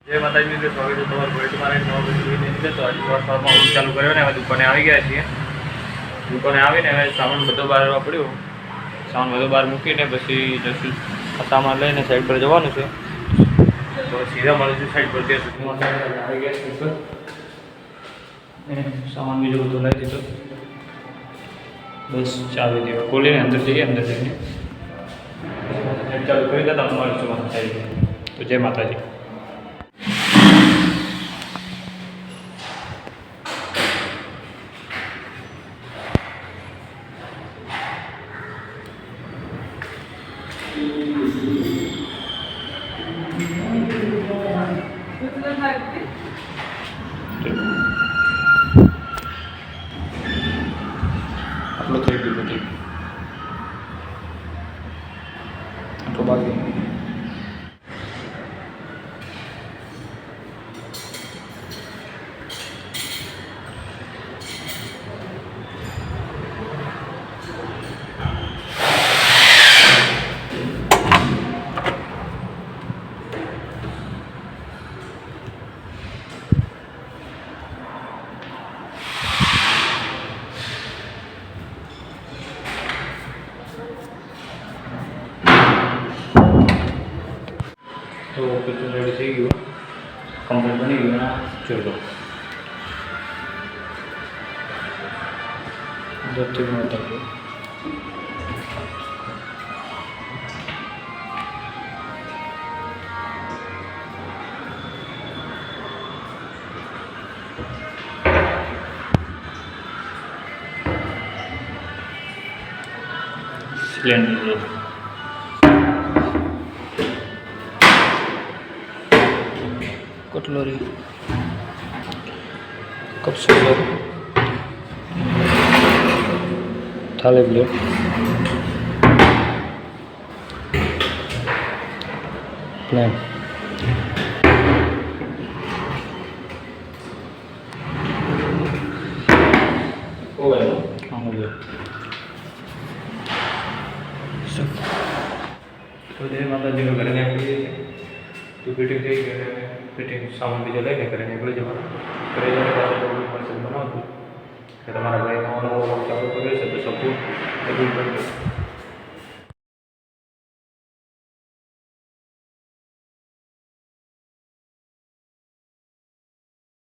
જય માતાજી મિત્રો, સ્વાગત છે તમારું ભાઈ તમારા નવા વિડીયોની અંદર. તો આજે સવારમાં હું ચાલુ કર્યો ને હવે દુકાને આવી ગયા છીએ. દુકાને આવીને હવે સામાન બધો બહાર પડ્યો, સામાન બધો બહાર મૂકીને પછી જશું સામાન લઈને સાઈડ પર જવાનું છે. તો સીધા મળીશું સાઈડ પર. ત્યાં સુધીમાં આવી ગયા છે સર, સામાન બીજો બધો લઈ દીધો. બસ ચાવી દેવા ખોલીને અંદર જઈએ, અંદર જઈને ચાલુ કરી દેતા મળીશું માતા સાઈડ. તો જય માતાજી. આટલું થઈ ગયું બધું, આટલું બાકી. તો બધું રેડી થઈ ગયું, કમ્પ્લીટ બની ગયું. ના ચલો દરથી મળતા ગયું. સિલિન્ડર કટલરી, કપ સોલર, થાળી પ્લેટ, પ્લેન, તો જય માતાજી. ઘરે નીકળી જઈએ તો ફિટિંગ થઈ ગઈ. ફિટિંગ સામાન બીજો લઈને ઘરે નીકળી જવાનું. ઘરે જઈને પાછળ ડબલ પાર્સલ બનાવતું કે તમારા ભાઈ નવો ચાલુ કર્યો છે તો સપોર્ટ ડબલ કરી